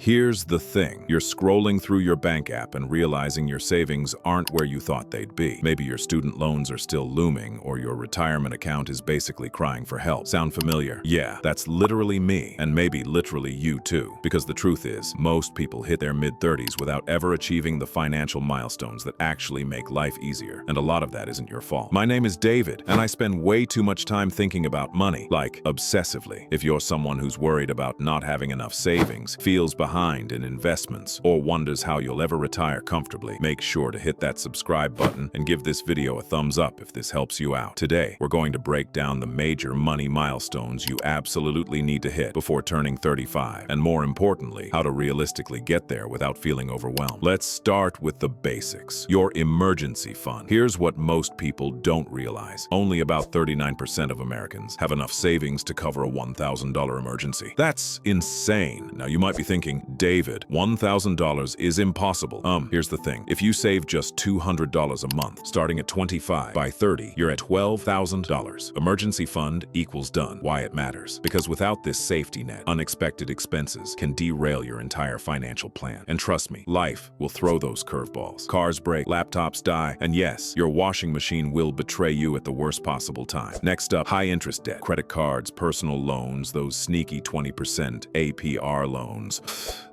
Here's the thing. You're scrolling through your bank app and realizing your savings aren't where you thought they'd be. Maybe your student loans are still looming, or your retirement account is basically crying for help. Sound familiar? Yeah, that's literally me, and maybe literally you too. Because the truth is, most people hit their mid-30s without ever achieving the financial milestones that actually make life easier. And a lot of that isn't your fault. My name is David, and I spend way too much time thinking about money, like obsessively. If you're someone who's worried about not having enough savings, feels behind in investments, or wonders how you'll ever retire comfortably, make sure to hit that subscribe button and give this video a thumbs up if this helps you out. Today, we're going to break down the major money milestones you absolutely need to hit before turning 35, and more importantly, how to realistically get there without feeling overwhelmed. Let's start with the basics. Your emergency fund. Here's what most people don't realize. Only about 39% of Americans have enough savings to cover a $1,000 emergency. That's insane. Now you might be thinking, David, $1,000 is impossible. Here's the thing. If you save just $200 a month, starting at 25, by 30, you're at $12,000. Emergency fund equals done. Why it matters? Because without this safety net, unexpected expenses can derail your entire financial plan. And trust me, life will throw those curveballs. Cars break, laptops die, and yes, your washing machine will betray you at the worst possible time. Next up, high interest debt. Credit cards, personal loans, those sneaky 20% APR loans.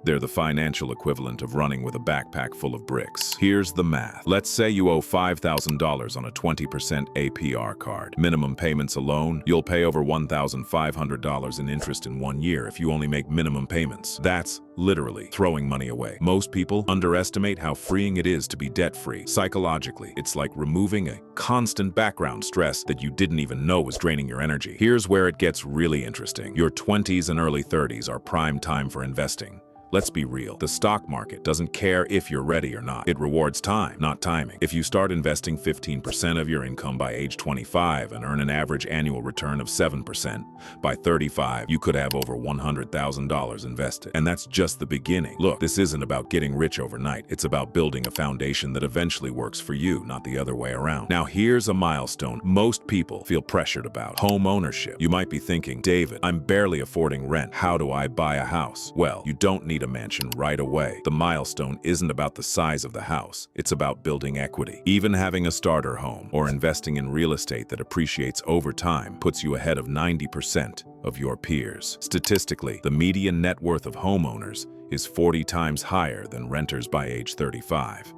They're the financial equivalent of running with a backpack full of bricks. Here's the math. Let's say you owe $5,000 on a 20% APR card. Minimum payments alone, you'll pay over $1,500 in interest in 1 year if you only make minimum payments. That's literally throwing money away. Most people underestimate how freeing it is to be debt-free. Psychologically, it's like removing a constant background stress that you didn't even know was draining your energy. Here's where it gets really interesting. Your 20s and early 30s are prime time for investing. Let's be real. The stock market doesn't care if you're ready or not. It rewards time, not timing. If you start investing 15% of your income by age 25 and earn an average annual return of 7%, by 35, you could have over $100,000 invested. And that's just the beginning. Look, this isn't about getting rich overnight. It's about building a foundation that eventually works for you, not the other way around. Now, here's a milestone most people feel pressured about: home ownership. You might be thinking, David, I'm barely affording rent. How do I buy a house? Well, you don't need a mansion right away. The milestone isn't about the size of the house. It's about building equity. Even having a starter home or investing in real estate that appreciates over time puts you ahead of 90% of your peers. Statistically, the median net worth of homeowners is 40 times higher than renters by age 35.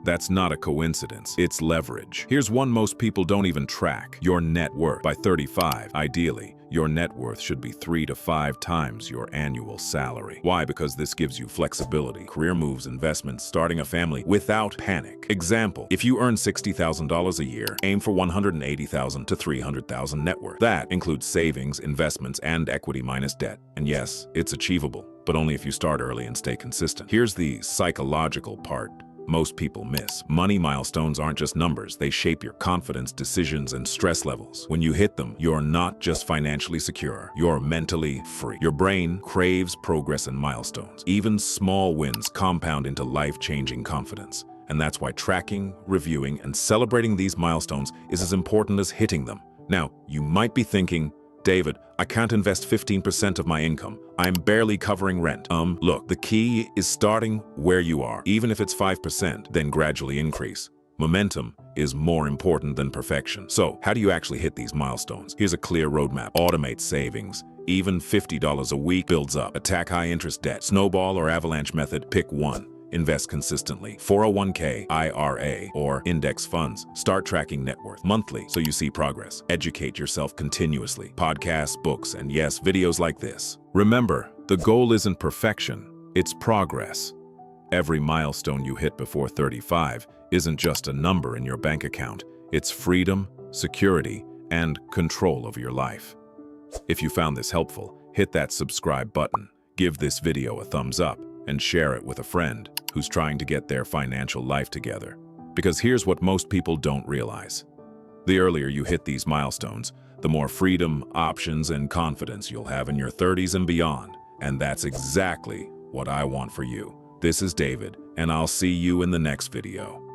That's not a coincidence. It's leverage. Here's one most people don't even track: your net worth. By 35, ideally, your net worth should be 3 to 5 times your annual salary. Why? Because this gives you flexibility, career moves, investments, starting a family without panic. Example, if you earn $60,000 a year, aim for $180,000 to $300,000 net worth. That includes savings, investments, and equity minus debt. And yes, it's achievable, but only if you start early and stay consistent. Here's the psychological part most people miss. Money milestones aren't just numbers. They shape your confidence, decisions, and stress levels. When you hit them, you're not just financially secure, you're mentally free. Your brain craves progress and milestones. Even small wins compound into life-changing confidence. And that's why tracking, reviewing, and celebrating these milestones is as important as hitting them. Now, you might be thinking, David, I can't invest 15% of my income. I'm barely covering rent. Look, the key is starting where you are. Even if it's 5%, then gradually increase. Momentum is more important than perfection. So, how do you actually hit these milestones? Here's a clear roadmap. Automate savings. Even $50 a week builds up. Attack high-interest debt. Snowball or avalanche method, pick one. Invest consistently. 401k, IRA, or index funds. Start tracking net worth monthly so you see progress. Educate yourself continuously. Podcasts, books, and yes, videos like this. Remember, the goal isn't perfection, it's progress. Every milestone you hit before 35 isn't just a number in your bank account. It's freedom, security, and control of your life. If you found this helpful, hit that subscribe button, give this video a thumbs up, and share it with a friend who's trying to get their financial life together. Because here's what most people don't realize. The earlier you hit these milestones, the more freedom, options, and confidence you'll have in your 30s and beyond. And that's exactly what I want for you. This is David, and I'll see you in the next video.